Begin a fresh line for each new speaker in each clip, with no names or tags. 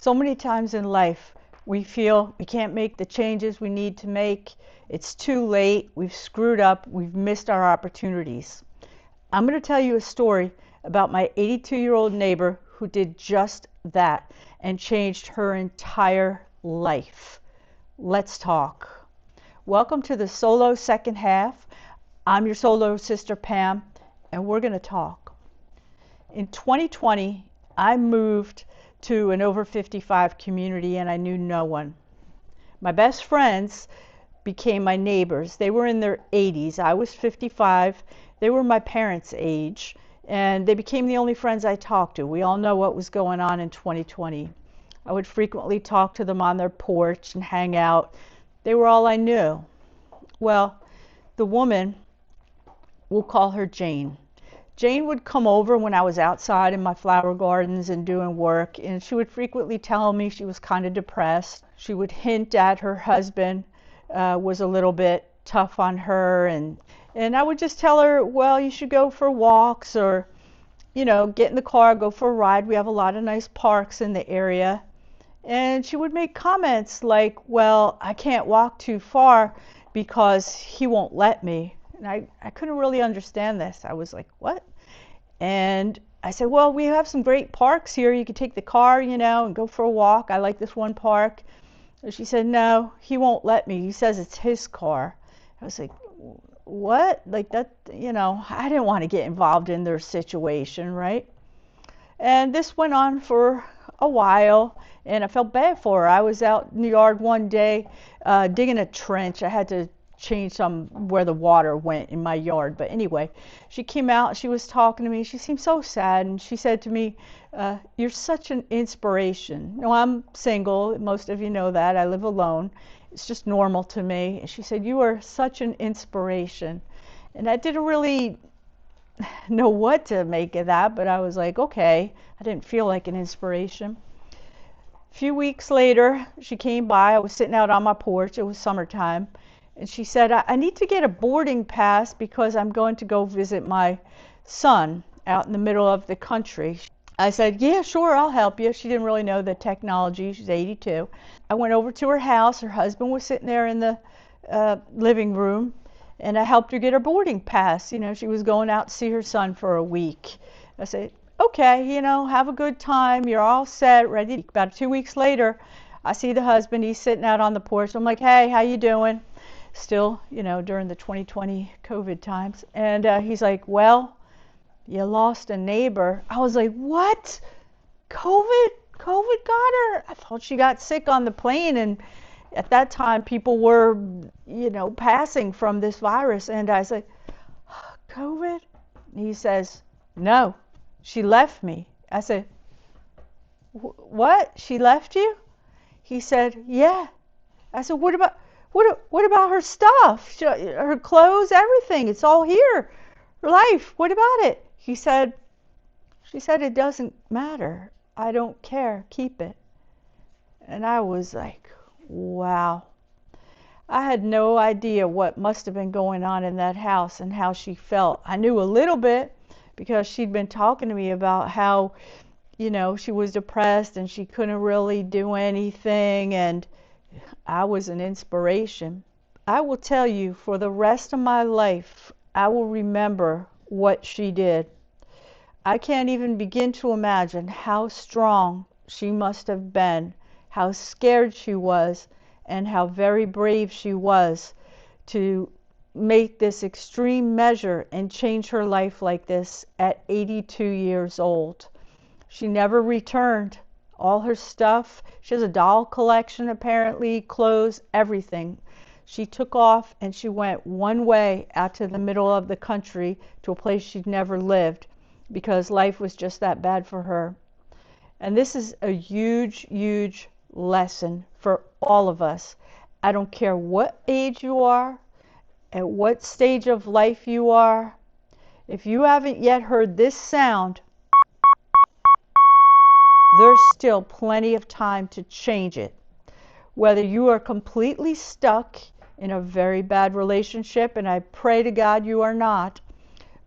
So many times in life, we feel we can't make the changes we need to make. It's too late. We've screwed up. We've missed our opportunities. I'm going to tell you a story about my 82-year-old neighbor who did just that and changed her entire life. Let's talk. Welcome to the Solo Second Half. I'm your solo sister, Pam, and we're going to talk. In 2020, I moved to an over 55 community and I knew no one. My best friends became my neighbors. They were in their 80s. I was 55. They were my parents' age, and they became the only friends I talked to. We all know what was going on in 2020. I would frequently talk to them on their porch and hang out. They were all I knew. Well, the woman, we'll call her Jane. Jane would come over when I was outside in my flower gardens and doing work, and she would frequently tell me she was kind of depressed. She would hint at her husband was a little bit tough on her, and I would just tell her, well, you should go for walks or, get in the car, go for a ride. We have a lot of nice parks in the area. And she would make comments like, well, I can't walk too far because he won't let me. And I couldn't really understand this. I was like, what? And I said, well, we have some great parks here. You could take the car, and go for a walk. I like this one park. And she said, no, he won't let me. He says it's his car. I was like, what? Like that, I didn't want to get involved in their situation, right? And this went on for a while, and I felt bad for her. I was out in the yard one day digging a trench. I had to change some where the water went in my yard. But anyway, she came out, she was talking to me. She seemed so sad, and she said to me, you're such an inspiration. No, I'm single. Most of you know that. I live alone. It's just normal to me. And she said, you are such an inspiration. And I didn't really know what to make of that, but I was like, okay. I didn't feel like an inspiration. A few weeks later, she came by. I was sitting out on my porch. It was summertime. And she said, I need to get a boarding pass because I'm going to go visit my son out in the middle of the country. I said, yeah, sure, I'll help you. She didn't really know the technology. She's 82. I went over to her house. Her husband was sitting there in the living room, and I helped her get her boarding pass. She was going out to see her son for a week. I said, okay, have a good time. You're all set, ready. About 2 weeks later, I see the husband. He's sitting out on the porch. I'm like, hey, how you doing? Still, during the 2020 COVID times. And he's like, well, you lost a neighbor. I was like, what? COVID got her? I thought she got sick on the plane. And at that time, people were, passing from this virus. And I said, COVID? And he says, no, she left me. I said, what? She left you? He said, yeah. I said, what about her stuff? Her clothes, everything. It's all here. Her life. What about it? She said, it doesn't matter. I don't care. Keep it. And I was like, wow. I had no idea what must have been going on in that house and how she felt. I knew a little bit because she'd been talking to me about how, she was depressed and she couldn't really do anything, and I was an inspiration. I will tell you, for the rest of my life, I will remember what she did. I can't even begin to imagine how strong she must have been, how scared she was, and how very brave she was to make this extreme measure and change her life like this at 82 years old. She never returned. All her stuff, she has a doll collection apparently, clothes, everything. She took off and she went one way out to the middle of the country to a place she'd never lived because life was just that bad for her. And this is a huge, huge lesson for all of us. I don't care what age you are, at what stage of life you are. If you haven't yet heard this sound, there's still plenty of time to change it. Whether you are completely stuck in a very bad relationship, and I pray to God you are not,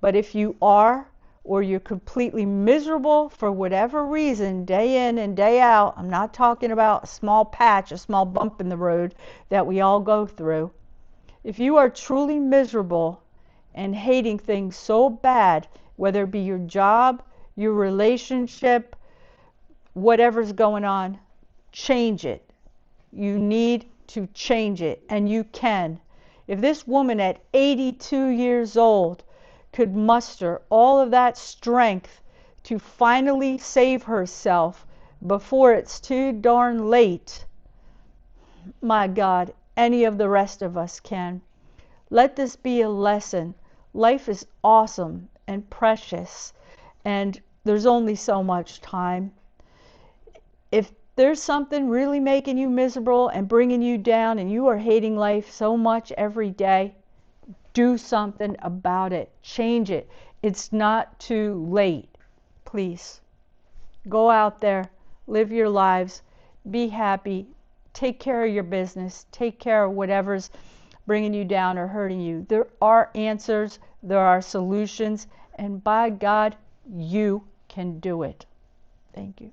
but if you are, or you're completely miserable for whatever reason, day in and day out. I'm not talking about a small patch, a small bump in the road that we all go through. If you are truly miserable and hating things so bad, whether it be your job, your relationship, whatever's going on, change it. You need to change it, and you can. If this woman at 82 years old could muster all of that strength to finally save herself before it's too darn late, my God, any of the rest of us can. Let this be a lesson. Life is awesome and precious, and there's only so much time. If there's something really making you miserable and bringing you down, and you are hating life so much every day, do something about it. Change it. It's not too late. Please go out there, live your lives, be happy, take care of your business, take care of whatever's bringing you down or hurting you. There are answers, there are solutions, and by God, you can do it. Thank you.